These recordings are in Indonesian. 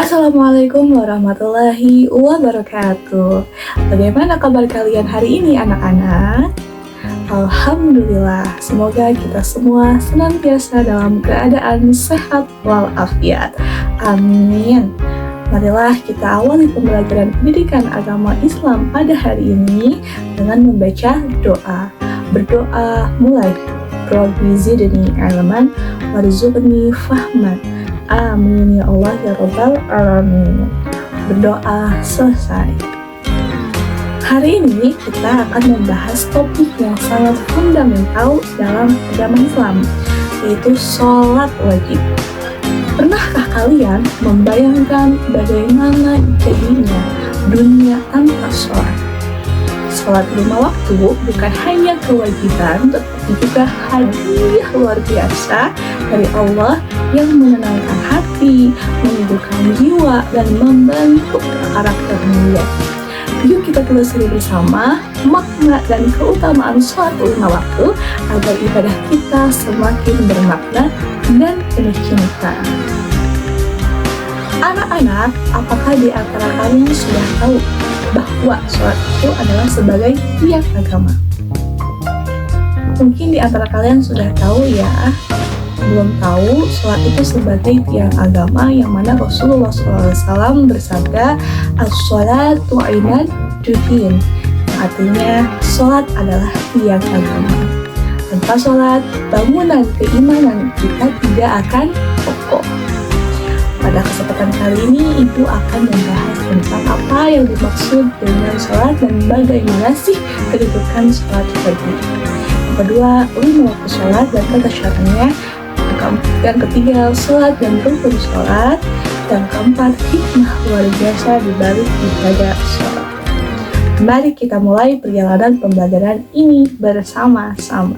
Assalamualaikum warahmatullahi wabarakatuh. Bagaimana kabar kalian hari ini anak-anak? Alhamdulillah, semoga kita semua senantiasa dalam keadaan sehat walafiat. Amin. Marilah kita awali pembelajaran pendidikan agama Islam pada hari ini dengan membaca doa. Berdoa mulai. Rabbi zidni ilman warzuqni fahman. Amin ya Allah ya Rabbal Alamin. Berdoa selesai. Hari ini kita akan membahas topik yang sangat fundamental dalam agama Islam, yaitu sholat wajib. Pernahkah kalian membayangkan bagaimana jadinya dunia tanpa sholat? Sholat 5 waktu bukan hanya kewajiban, tetapi juga hadiah luar biasa dari Allah yang menenangkan hati, menyejukkan jiwa, dan membentuk karakter mulia. Yuk kita telusuri bersama makna dan keutamaan sholat 5 waktu agar ibadah kita semakin bermakna dan penuh cinta. Anak-anak, apakah di antara kalian sudah tahu bahwa sholat itu adalah sebagai tiang agama? Mungkin di antara kalian sudah tahu ya. Belum tahu, sholat itu sebagai tiang agama yang mana Rasulullah SAW bersabda, as-sholatu ainad duhin, yang artinya sholat adalah tiang agama. Tanpa sholat, bangunan keimanan kita tidak akan kokoh. Pada kesempatan kali ini, Ibu akan membahas tentang apa yang dimaksud dengan sholat dan bagaimana sih kedudukan sholat wajib. Yang kedua, 5 waktu sholat dan tata caranya. Yang ketiga, sholat dan rukun sholat. Yang keempat, hikmah luar biasa di balik ibadah sholat. Mari kita mulai perjalanan pembelajaran ini bersama-sama.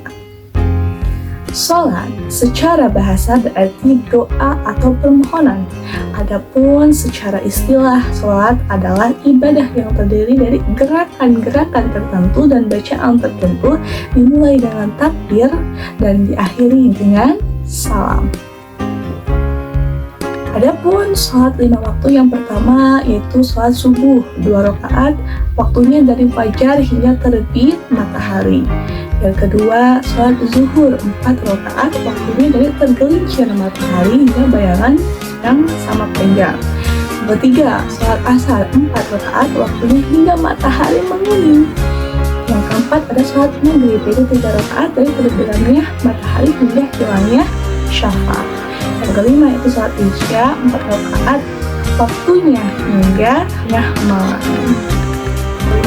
Sholat secara bahasa berarti doa atau permohonan. Adapun secara istilah, sholat adalah ibadah yang terdiri dari gerakan-gerakan tertentu dan bacaan tertentu, dimulai dengan takbir dan diakhiri dengan salam. Adapun sholat 5 waktu yang pertama yaitu sholat subuh 2 rakaat, waktunya dari fajar hingga terbit matahari. Yang kedua, sholat zuhur 4 rakaat, waktunya dari tergelincir matahari hingga bayangan yang sama panjang. Yang ketiga, sholat asar 4 rakaat, waktunya hingga matahari menguning. Yang keempat, ada sholat maghrib yaitu 3 rakaat dari terbenamnya matahari hingga hilangnya syafaq. Yang kelima itu sholat isya 4 rakaat, waktunya hingga tengah malam.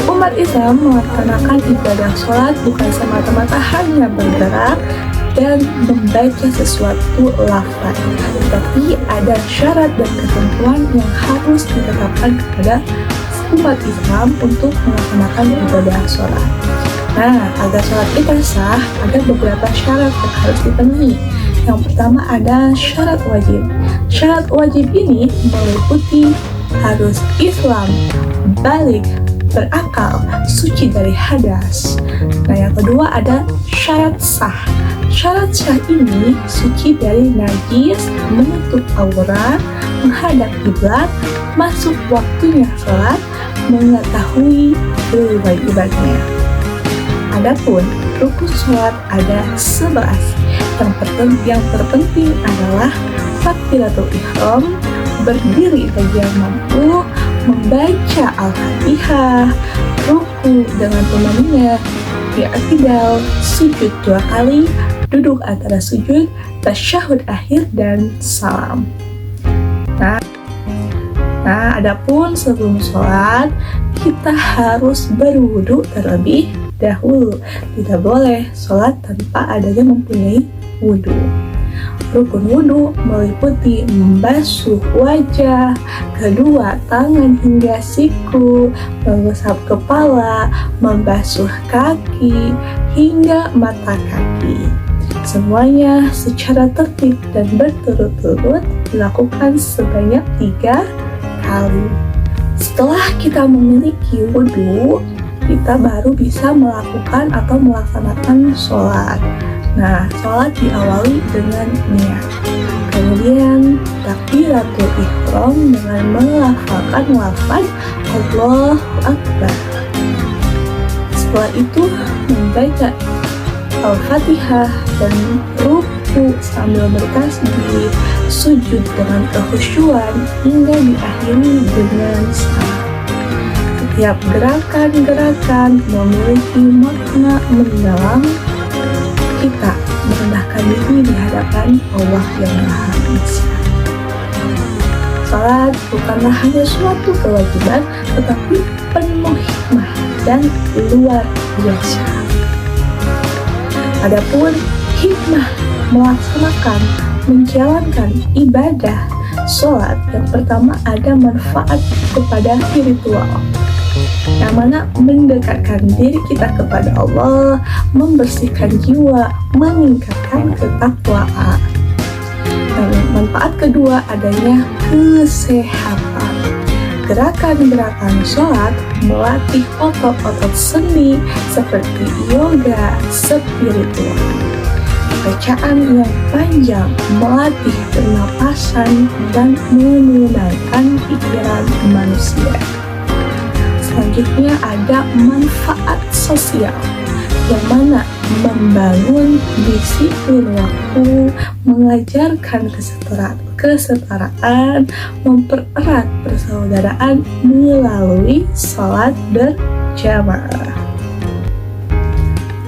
Umat Islam melaksanakan ibadah sholat bukan semata-mata hanya bergerak dan membaca sesuatu lafaz, tetapi ada syarat dan ketentuan yang harus ditetapkan kepada umat Islam untuk melaksanakan ibadah sholat. Nah, agar sholat kita sah, ada beberapa syarat yang harus dipenuhi. Yang pertama ada syarat wajib. Syarat wajib ini meliputi harus Islam, balik, berakal, suci dari hadas. Nah, yang kedua ada syarat sah. Syarat sah ini suci dari najis, menutup aurat, menghadap kiblat, masuk waktunya sholat, mengetahui kewajibannya. Adapun rukun sholat ada 11. Yang terpenting adalah takbiratul ihram, berdiri bagi yang mampu, membaca Al-Fatihah, ruku dengan tumaninya, i'tidal, sujud 2 kali, duduk antara sujud, tasyahud akhir, dan salam. Nah, adapun sebelum sholat, kita harus berwudu terlebih dahulu. Tidak boleh sholat tanpa adanya mempunyai wudu. Rukun wudu meliputi membasuh wajah, kedua tangan hingga siku, mengusap kepala, membasuh kaki, hingga mata kaki. Semuanya secara tertib dan berturut-turut dilakukan sebanyak 3 kali. Setelah kita memiliki wudu, kita baru bisa melakukan atau melaksanakan sholat. Nah, sholat diawali dengan niat. Kemudian takbiratul ihram dengan melafalkan lafaz Allahu Akbar. Setelah itu membaca Al-Fatihah dan ruku sambil bertasbih, sujud dengan kekhusyuan hingga diakhiri dengan salam. Setiap gerakan-gerakan memiliki makna mendalam. Kita merendahkan diri di hadapan Allah yang Maha Esa. Salat bukanlah hanya suatu kewajiban, tetapi penuh hikmah dan luar biasa. Adapun hikmah melaksanakan, menjalankan ibadah sholat, yang pertama ada manfaat kepada spiritual, yang mana mendekatkan diri kita kepada Allah, membersihkan jiwa, meningkatkan ketakwaan. Dan manfaat kedua adanya kesehatan. Gerakan-gerakan sholat melatih otot-otot sendi seperti yoga spiritual. Bacaan yang panjang melatih pernapasan dan menenangkan pikiran manusia. Selanjutnya ada manfaat sosial, yang mana membangun disiplin waktu, mengajarkan kesetaraan, mempererat persaudaraan melalui salat berjamaah.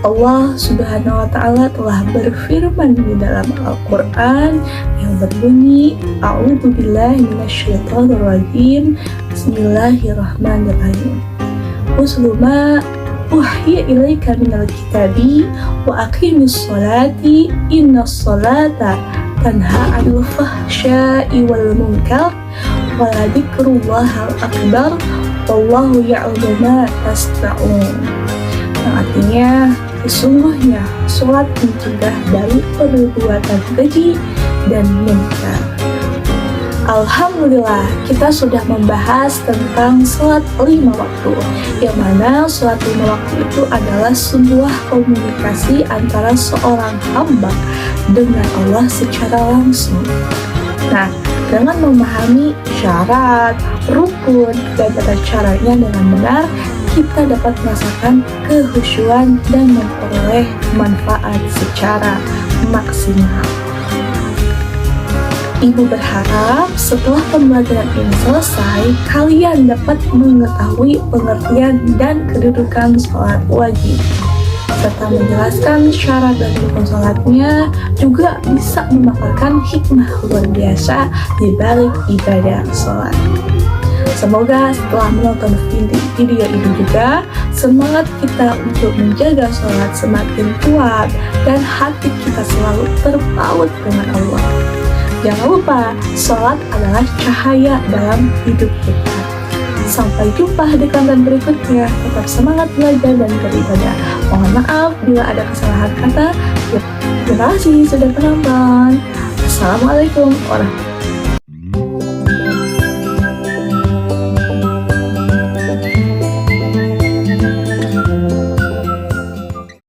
Allah Subhanahu wa Ta'ala telah berfirman di dalam Al-Quran yang berbunyi, A'udzubillahi minasyaitonir rajim, Bismillahirrahmanirrahim. Uslu ma uhiya ilaika minal kitabi wa aqimis sholati innas sholata tanha 'anil fahsya'i wal munkar wa ladikrullahal akbar wallahu ya'lamu ma tasna'un. Yang artinya, sesungguhnya sholat mencegah dari perbuatan keji dan munkar. Alhamdulillah, kita sudah membahas tentang sholat 5 waktu, yang mana sholat 5 waktu itu adalah sebuah komunikasi antara seorang hamba dengan Allah secara langsung. Nah, dengan memahami syarat, rukun, dan tata caranya dengan benar, kita dapat merasakan kehusyuan dan memperoleh manfaat secara maksimal. Ibu berharap setelah pembelajaran ini selesai, kalian dapat mengetahui pengertian dan kedudukan sholat wajib, serta menjelaskan syarat dan rukun sholatnya, juga bisa memaparkan hikmah luar biasa di balik ibadah sholat. Semoga setelah menonton video ini juga, semangat kita untuk menjaga sholat semakin kuat dan hati kita selalu terpaut dengan Allah. Jangan lupa, sholat adalah cahaya dalam hidup kita. Sampai jumpa di konten berikutnya. Tetap semangat belajar dan beribadah. Mohon maaf bila ada kesalahan kata. Terima kasih sudah menonton. Assalamualaikum warahmatullahi wabarakatuh.